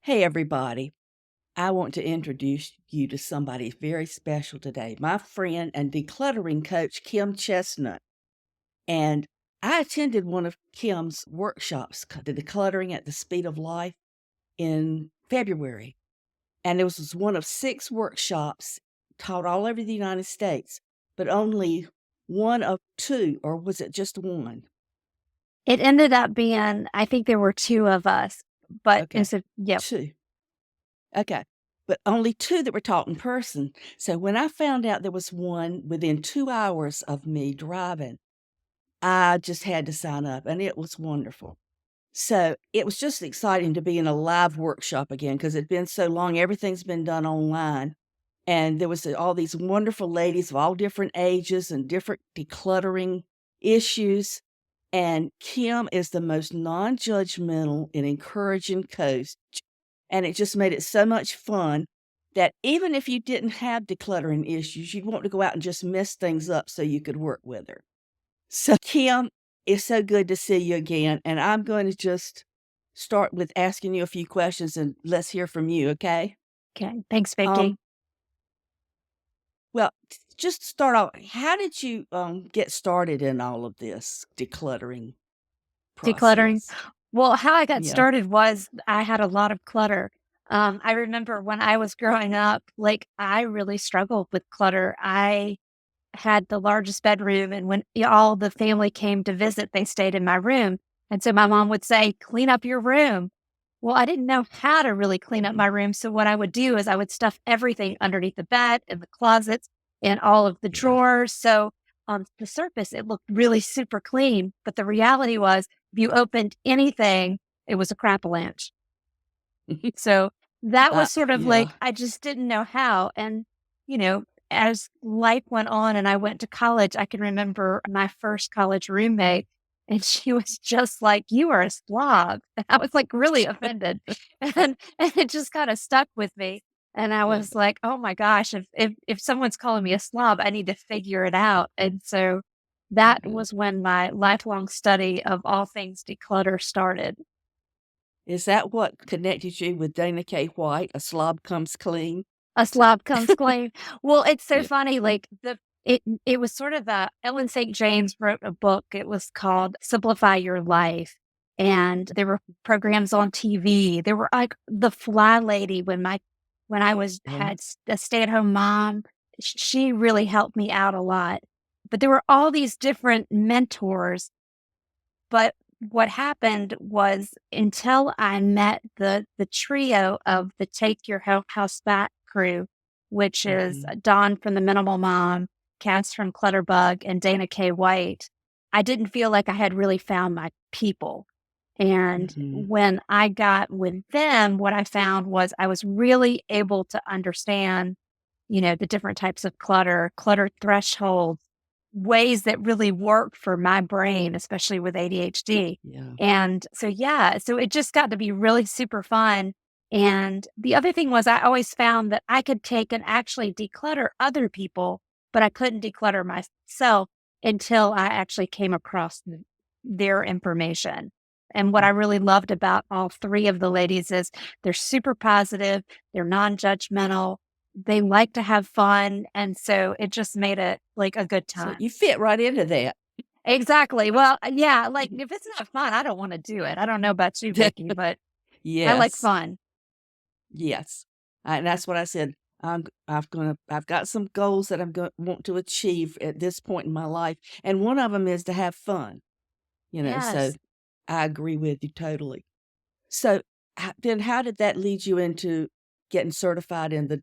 Hey, everybody. I want to introduce you to somebody very special today, my friend and decluttering coach, Kim Chestnutt. And I attended one of Kim's workshops, the Decluttering at the Speed of Life, in February. And it was one of 6 workshops taught all over the United States, but only one of 2, or was it just one? It ended up being I think there were 2 of us, but Okay, instead yep. 2. Okay. But only 2 that were taught in person. So when I found out there was one within 2 hours of me driving, I just had to sign up, and it was wonderful. So it was just exciting to be in a live workshop again because it'd been so long, everything's been done online. And there was all these wonderful ladies of all different ages and different decluttering issues. And Kim is the most non-judgmental and encouraging coach, and it just made it so much fun that even if you didn't have decluttering issues, you'd want to go out and just mess things up so you could work with her. So, Kim, it's so good to see you again, and I'm going to just start with asking you a few questions, and let's hear from you, okay? Okay, thanks, Um, Vicki. well, just to start off, how did you, get started in all of this decluttering Decluttering. process? Well, how I got Yeah. started was I had a lot of clutter. I remember when I was growing up, like, I really struggled with clutter. I had the largest bedroom, and when all the family came to visit, they stayed in my room, and so my mom would say, "Clean up your room." Well, I didn't know how to really clean up my room, so what I would do is I would stuff everything underneath the bed, in the closets, in all of the Yeah. drawers, so on the surface, it looked really super clean, but the reality was if you opened anything, it was a crap-a-lanch. So, that was sort of Yeah. like I just didn't know how, and, you know, as life went on and I went to college, I can remember my first college roommate, and she was just like, "You are a slob." And I was, like, really offended, and it just kinda stuck with me, and I was like, "Oh my gosh, if someone's calling me a slob, I need to figure it out." And so, that Mhm. was when my lifelong study of all things declutter started. Is that what connected you with Dana K. White, "A Slob Comes Clean"? A slob comes clean. Well, it's so Yeah. funny, like, it was sort of a Ellen St. James wrote a book, it was called Simplify Your Life, and there were programs on TV. There were, like, The Fly Lady when I was Uh-huh. had a stay-at-home mom, she really helped me out a lot. But there were all these different mentors, but what happened was until I met the trio of the Take Your House Back crew, which is Mhm. Dawn from the Minimal Mom, Cass from Clutterbug, and Dana K. White, I didn't feel like I had really found my people. And Mhm. when I got with them, what I found was I was really able to understand, the different types of clutter thresholds, ways that really work for my brain, especially with ADHD. Yeah. And so, yeah, so it just got to be really super fun. And the other thing was, I always found that I could take and actually declutter other people, but I couldn't declutter myself until I actually came across their information. And what I Mm. really loved about all 3 of the ladies is they're super positive, they're non judgmental, they like to have fun, and so it just made it, like, a good So time. you fit right into that. Exactly. Well, yeah, like, if it's not fun, I don't wanna do it. I don't know about you, Vicky, but I like Yes. fun. Yes. And that's what I said. I've got some goals that I'm going want to achieve at this point in my life, and one of them is to have fun, so Yes. I agree with you totally. So, ho then how did that lead you into getting certified in the,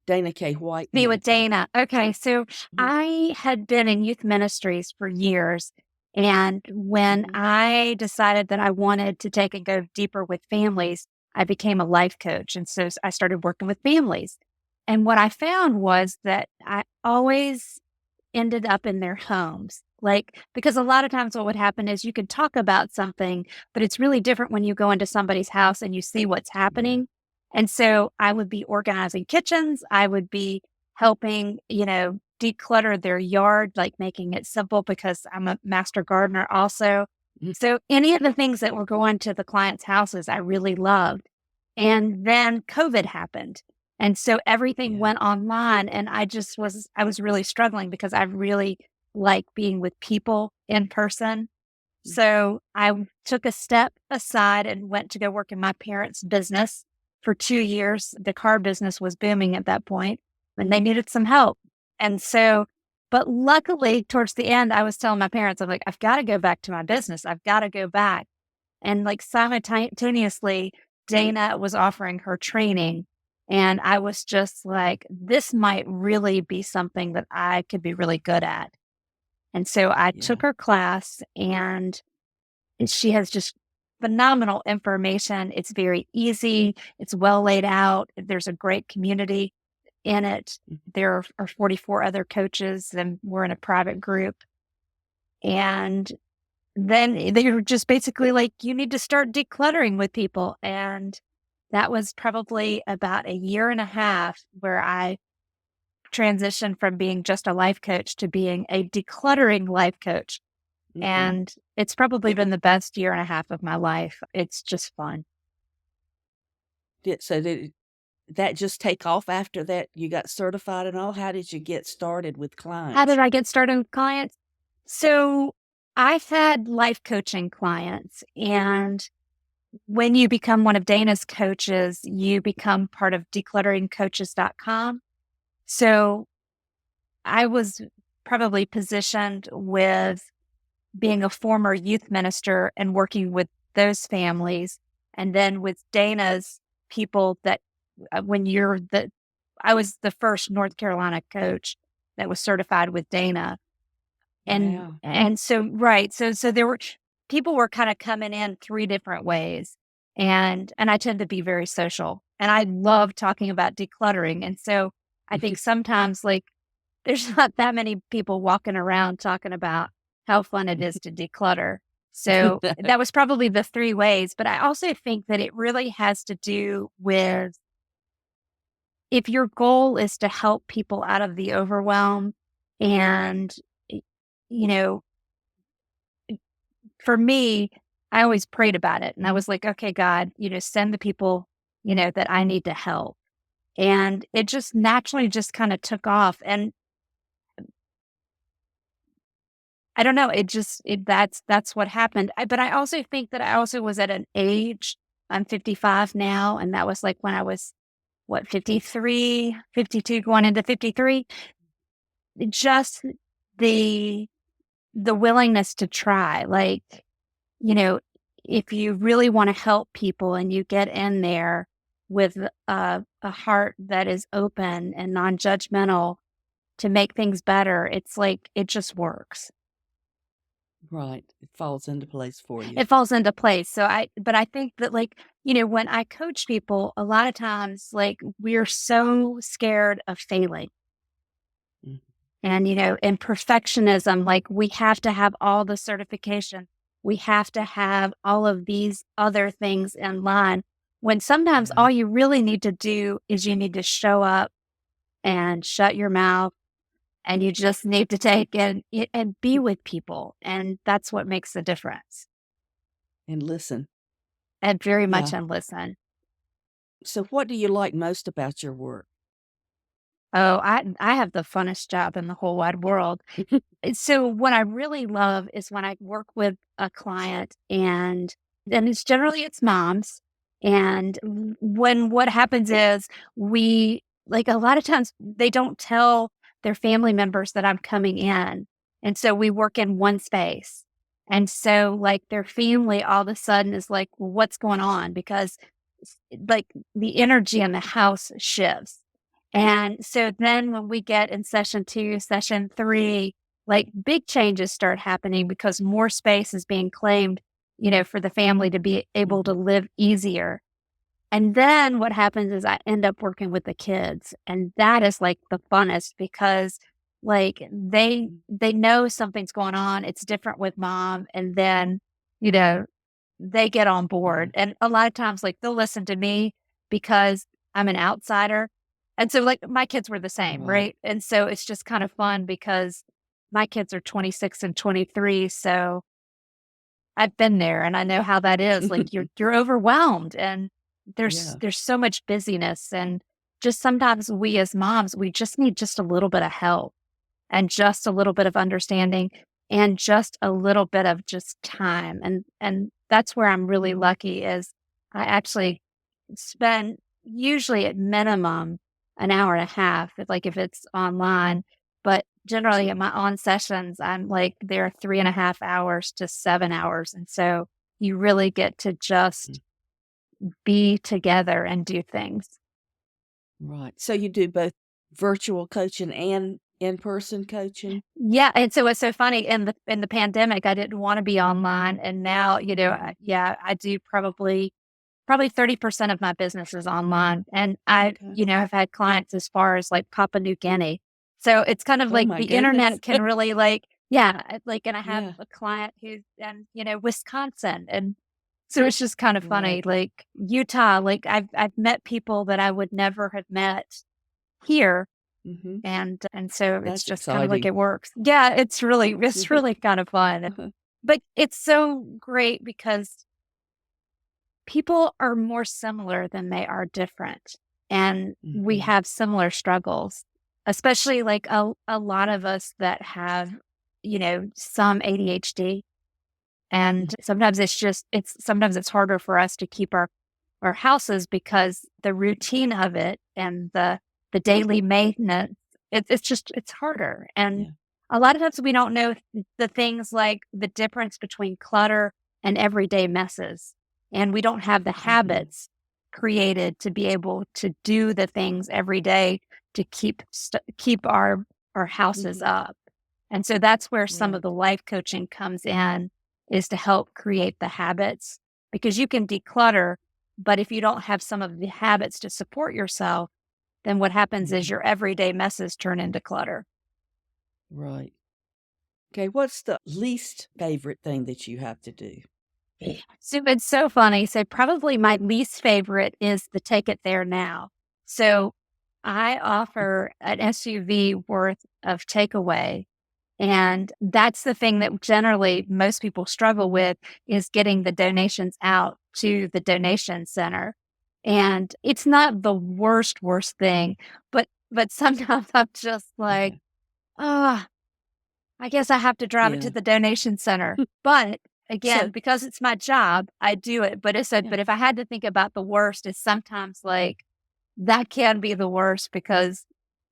Dana K. White Be with method? Dana. Okay, so Mhm, I had been in youth ministries for years, and when mhm, I decided that I wanted to take and go deeper with families, I became a life coach, and so I started working with families. And what I found was that I always ended up in their homes. Like, because a lot of times what would happen is you could talk about something, but it's really different when you go into somebody's house and you see what's yeah, happening. And so I would be organizing kitchens. I would be helping, declutter their yard, like making it simple because I'm a master gardener also. mm, So any of the things that were going to the clients' houses, I really loved. And then COVID happened. And so everything Yeah. went online, and I was really struggling because I really like being with people in person. Mm. So I took a step aside and went to go work in my parents' business for 2 years. The car business was booming at that point, and they Mhm. needed some help. And so, but luckily, towards the end, I was telling my parents, I'm like, I've got to go back to my business. I've got to go back. And like simultaneously, Dana was offering her training. And I was just like, this might really be something that I could be really good at. And so I took Yeah. her class, and she has just phenomenal information. It's very easy. It's well laid out. There's a great community in it. Mm. There are 44 other coaches, and we're in a private group. And then they were just basically like, you need to start decluttering with people. And that was probably about a year and a half where I transitioned from being just a life coach to being a decluttering life coach. Mhm. And it's probably been the best year and a half of my life. It's just fun. Did that just take off after that you got certified and all? How did you get started with How did clients? I get started with clients? So I've had life coaching clients, and when you become one of Dana's coaches, you become part of declutteringcoaches.com. So I was probably positioned with being a former youth minister and working with those families. And then with Dana's people that when you're the, I was the first North Carolina coach that was certified with Dana. Wow. And so, right. So there were, people were kind of coming in three different ways. And I tend to be very social, and I love talking about decluttering. And so I think sometimes like there's not that many people walking around talking about how fun it is to declutter. So that was probably the three ways. But I also think that it really has to do with if your goal is to help people out of the overwhelm. And, y- you know, for me, I always prayed about it. And I was like, okay, God, send the people, that I need to help. And it just naturally just kind of took off. And I don't know. That's what happened. But I also think that I also was at an age. I'm 55 now, and that was like when I was what 53, 52, going into 53. Just the the willingness to try, like you know, if you really want to help people and you get in there with a heart that is open and non-judgmental to make things better, it's like it just works. Right. It falls into place for you. It falls into place. But I think that like, when I coach people, a lot of times, like we're so scared of failing Mm. and, and perfectionism, like we have to have all the certification. We have to have all of these other things in line when sometimes Yeah. all you really need to do is you need to show up and shut your mouth, and you just need to take and be with people. And that's what makes the difference. And listen. And very much Yeah. and listen. So what do you like most about your work? Oh, I have the funnest job in the whole wide world. So what I really love is when I work with a client, and it's moms. And when what happens is we like a lot of times they don't tell their family members that I'm coming in. And so we work in one space. And so like their family all of a sudden is like, well, what's going on? Because like the energy in the house shifts. And so then when we get in session 2, session 3, like big changes start happening because more space is being claimed, for the family to be able to Mhm. live easier. And then what happens is I end up working with the kids. And that is like the funnest because like Mm. they know something's going on. It's different with mom. And then, you know, they get on Yeah. board. And a lot of times, like, they'll listen to me because I'm an outsider. And so, like, my kids were the same, Right. right? And so it's just kind of fun because my kids are 26 and 23. So I've been there and I know how that is. Like, you're overwhelmed. And Yeah. there's so much busyness, and just sometimes we as moms, we just need just a little bit of help and just a little bit of understanding and just a little bit of just time. And that's where I'm really lucky is I actually spend usually at minimum an hour and a half, if it's online. But generally at my on sessions, I'm like there 3.5 hours to 7 hours. And so you really get to Mm. just be together and do things. Right. So you do both virtual coaching and in-person coaching? Yeah, and so it's so funny in the pandemic, I didn't wanna be online, and now, Mhm. I do probably 30% of my business is online, and I, Okay. have had clients as far as, like, Papua New Guinea. So it's kind of Oh like my the goodness. internet can really, like yeah, and I have Yeah. a client who's in, Wisconsin, and so it's just kind of funny, Right. like, Utah, like, I've met people that I would never have met here. Mhm. And so it's That's just kind of like exciting. it works. Yeah, it's really kind of fun. Uh-huh. But it's so great because people are more similar than they are different. And we Mhm. have similar struggles, especially like a lot of us that have, some ADHD. Mm. And sometimes sometimes it's harder for us to keep our houses because the routine of it and the daily maintenance, it's harder. And Yeah. a lot of times we don't know the things like the difference between clutter and everyday messes. And we don't have the Mhm. habits created to be able to do the things every day to keep our houses Mhm. up. And so that's where some of Right. the life coaching comes in, is to help create the habits, because you can declutter, but if you don't have some of the habits to support yourself, then what happens is Mhm. your everyday messes turn into clutter. Right. Okay, what's the least favorite thing that you have to do? So it's so funny. So probably my least favorite is the take it there now. So I offer an SUV worth of takeaway. And that's the thing that generally most people struggle with, is getting the donations out to the donation center. And it's not the worst thing, but sometimes I'm just like, Okay. oh, I guess I have to drive it to Yeah. the donation center. But again, So because it's my job, I do it. yeah. But if I had to think about the worst, it's sometimes like that can be the worst because,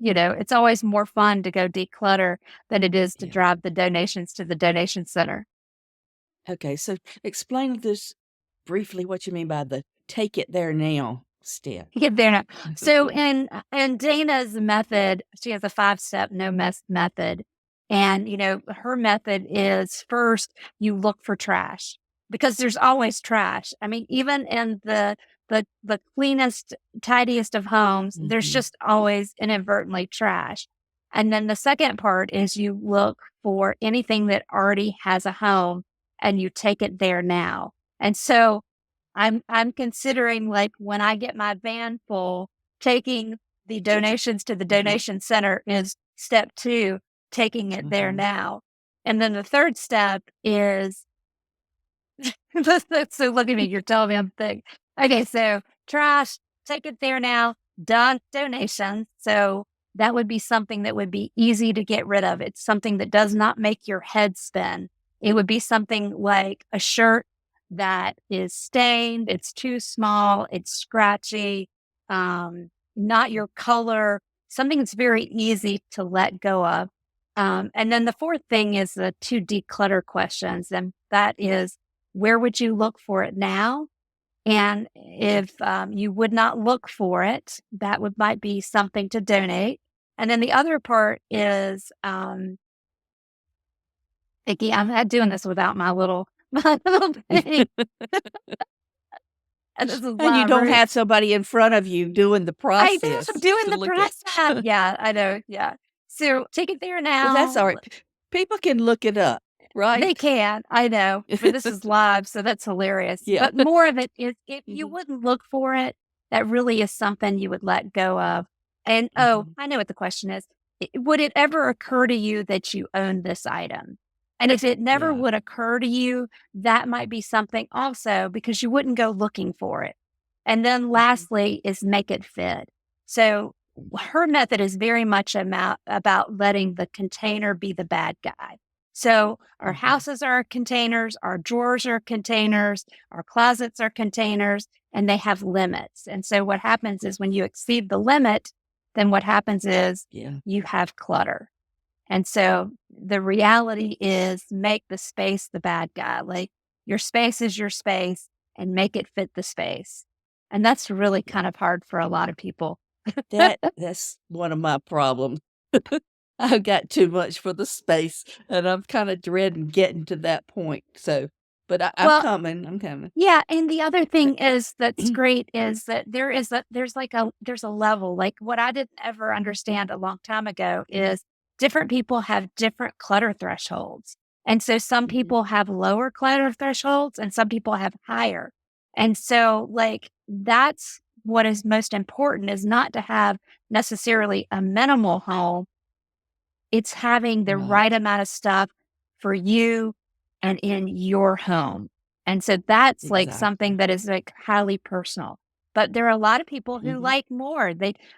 it's always more fun to go declutter than it is to Yeah. drive the donations to the donation center. Okay, so explain this briefly what you mean by the "take it there now" step. Get there now. So in Dana's method, she has a 5-step no mess method. And her method is, first you look for trash, because there's always trash. I mean, even in the cleanest, tidiest of homes, there's Mhm. just always inadvertently trash. And then the second part is you look for anything that already has a home and you take it there now. And so I'm considering, like, when I get my van full, taking the donations to the Mhm. donation center is step 2, taking it there Mhm. now. And then the third step is so look at me, you're telling me I'm thick. Okay, so trash, take it there now, done, donations. So that would be something that would be easy to get rid of. It's something that does not make your head spin. It would be something like a shirt that is stained, it's too small, it's scratchy, not your color, something that's very easy to let go of. And then the fourth thing is the 2 declutter questions. And that is, where would you look for it now? And if you would not look for it, that would might be something to donate. And then the other part is, Vicky, I'm not doing this without my little my little thing, and this is And you live, don't right? have somebody in front of you doing the I know, process doing to the look at. process. Yeah, I know. Yeah. So take it there Well, that's now. alright. People can look it up, They right? can, I know, but this is live, so that's hilarious. Yeah. But more of it is, if you Mhm. wouldn't look for it, that really is something you would let go of. And, oh, Mhm. I know what the question is. Would it ever occur to you that you own this item? And if it never Yeah. would occur to you, that might be something also, because you wouldn't go looking for it. And then Mhm. lastly is make it fit. So her method is very much about letting the container be the bad guy. So our Mhm. houses are containers, our drawers are containers, our closets are containers, and they have limits. And so what happens is when you exceed the limit, then what happens is Yeah. you have clutter. And so the reality is make the space the bad guy. Like your space is your space and make it fit the space. And that's really Yeah. kind of hard for a lot of people. That's one of my problems. I've got too much for the space, and I'm kinda dreading getting to that point, so but I'm Well, coming, I'm coming. yeah, and the other thing is that's great is that there's a level, like, what I didn't ever understand a long time ago is different people have different clutter thresholds, and so some Mhm. people have lower clutter thresholds and some people have higher, and so, like, that's what is most important is not to have necessarily a minimal home, it's having the right Right. amount of stuff for you and in your home. And so that's like something Exactly. that is like highly personal. But there are a lot of people who Mhm. like more.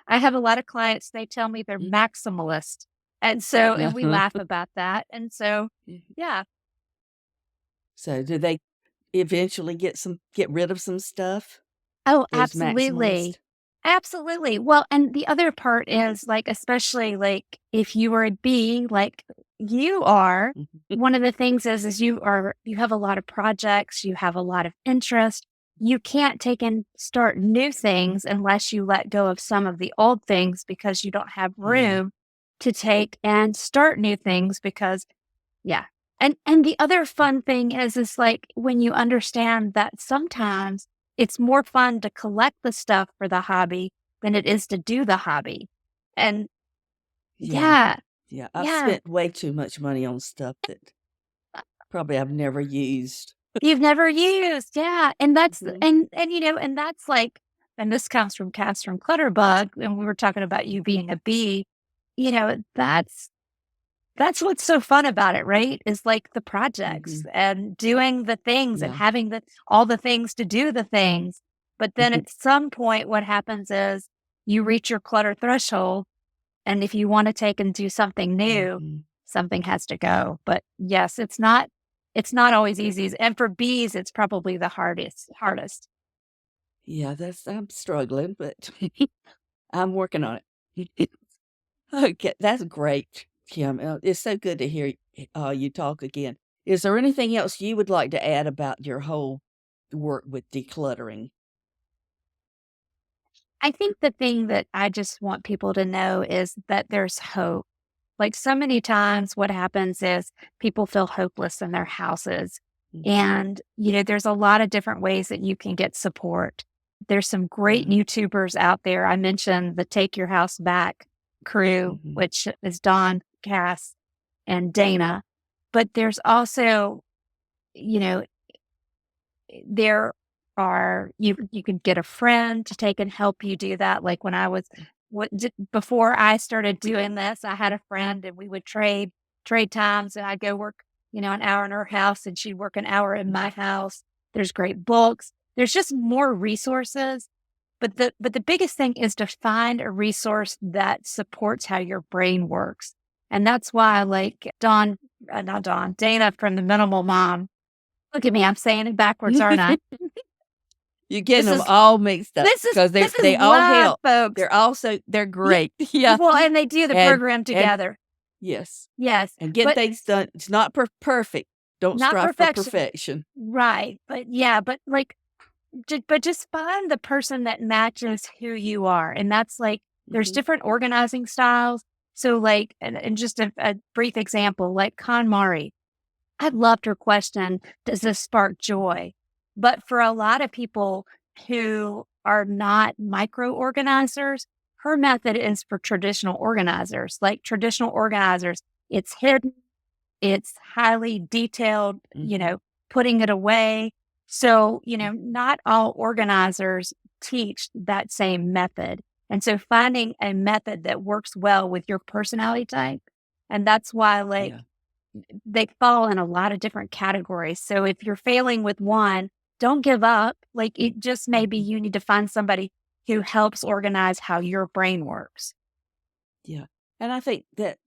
I have a lot of clients, they tell me they're Mm. maximalist. And so, and we Uh-huh. laugh about that. And so, Mhm. yeah. So, do they eventually get rid of some stuff? Oh, Those absolutely. maximalists? Absolutely. Well, and the other part is like, especially like if you are a bee, like you are, Mhm. one of the things is you have a lot of projects, you have a lot of interest. You can't take and start new things unless you let go of some of the old things because you don't have Yeah. room to take and start new things because yeah. And the other fun thing is like when you understand that sometimes it's more fun to collect the stuff for the hobby than it is to do the hobby. And Yeah. yeah, Yeah, I've yeah. spent way too much money on stuff that probably I've never used. You've never used. Yeah. And that's Mhm. and you know, and that's like and this comes from Cast from Clutterbug, and we were talking about you being a bee. You know, that's what's so fun about it, right? Is like the projects Mhm. and doing the things and Yeah. having all the things to do the things. But then Mhm. at some point, what happens is you reach your clutter threshold. And if you want to take and do something new, Mhm. something has to go. But yes, it's not always easy. And for bees, it's probably the hardest. Yeah, that's I'm struggling, but I'm working on it. Okay, that's great, Kim. It's so good to hear you talk again. Is there anything else you would like to add about your whole work with decluttering? I think the thing that I just want people to know is that there's hope. Like so many times, what happens is people feel hopeless in their houses. Mhm. And, you know, there's a lot of different ways that you can get support. There's some great Yeah. YouTubers out there. I mentioned the Take Your House Back crew, Mhm. which is Don, Cass, and Dana. But there's also, you know, there are you could get a friend to take and help you do that. Like when I was before I started doing this, I had a friend and we would trade times and I'd go work, you know, an hour in her house and she'd work an hour in my house. There's great books. There's just more resources. But the biggest thing is to find a resource that supports how your brain works. And that's why like not Dawn, Dana from the Minimal Mom. Look at me, I'm saying it backwards, aren't I? You're getting This them is all mixed up this is because this is they all live, help. folks. They're Yeah. great. Yeah. Well, and they do the And program and together. yes. Yes, And getting but things done, it's not perfect. Don't not strive for perfection. perfection. Right, but yeah, but, like, but just find the person that matches who you are, and that's, like there's Mhm. different organizing styles. So, like and just a brief example, like KonMari. I loved her question, "Does this spark joy?" But for a lot of people who are not micro organizers, her method is for traditional organizers. Like traditional organizers, it's hidden, it's highly detailed, you Mhm. know, putting it away. So, you know, not all organizers teach that same method. And so finding a method that works well with your personality type. And that's why, like, Yeah. they fall in a lot of different categories. So if you're failing with one, don't give up. Like, it just maybe Mhm. you need to find somebody who helps organize how your brain works. Yeah, and I think that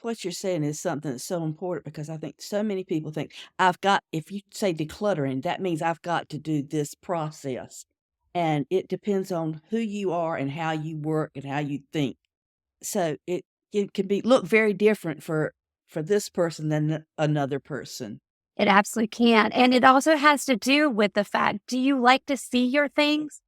what you're saying is something that's so important because I think so many people think, "I've got" if you say decluttering, that means I've got to do this process, and it depends on who you are and how you work and how you think. So it can be look very different for this person than another person. It absolutely can. And it also has to do with the fact, do you like to see your things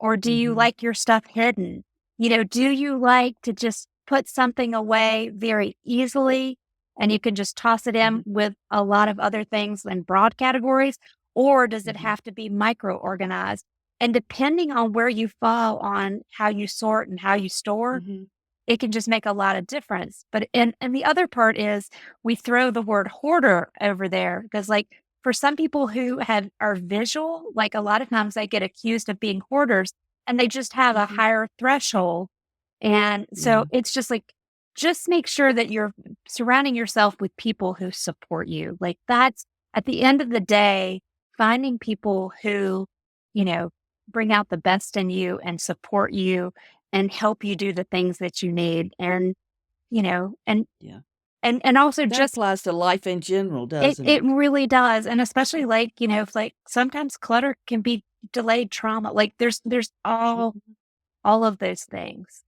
or do you Mhm, like your stuff hidden? Do you like to just put something away very easily and you can just toss it in mhm, with a lot of other things in broad categories? Or does it mhm, have to be micro organized? And depending on where you fall on how you sort and how you store, mhm, it can just make a lot of difference. But and the other part is we throw the word hoarder over there because like for some people who are visual, like a lot of times they get accused of being hoarders and they just have a mhm. higher threshold. And so Yeah, it's just like just make sure that you're surrounding yourself with people who support you. Like that's at the end of the day, finding people who, you know, bring out the best in you and support you and help you do the things that you need and you know yeah. and also That just applies to life in general, it doesn't it it? really does and especially like if like sometimes clutter can be delayed trauma like there's Mhm. all of those things.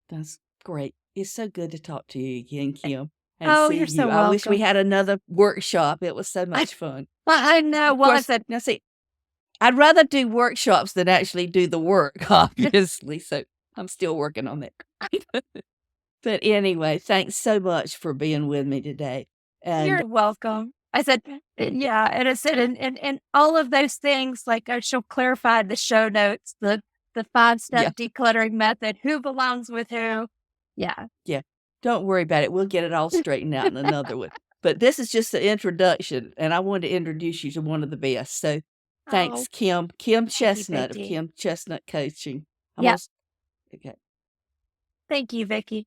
That's great. It's so good to talk to you again, Kim, and Oh, see you're so you. I wish we welcome. had another workshop. It was so I much fun. I know. Of Well, I course, said, now see, I'd rather do workshops than actually do the work, obviously, so I'm still working on that. But anyway, thanks so much for being with me today, and "You're welcome." I said, yeah," and I said, and all of those things, like, she'll clarify the show notes, the yeah, five-step decluttering method, who belongs with who. Yeah. yeah, don't worry about it. We'll get it all straightened out in another one. But this is just the introduction, and I wanted to introduce you to one of the best. So Oh, thanks, Kim. Kim thank you, Chestnut of Vicky. Kim Chestnutt Coaching. I'm Yeah, gonna okay. thank you, Vicky.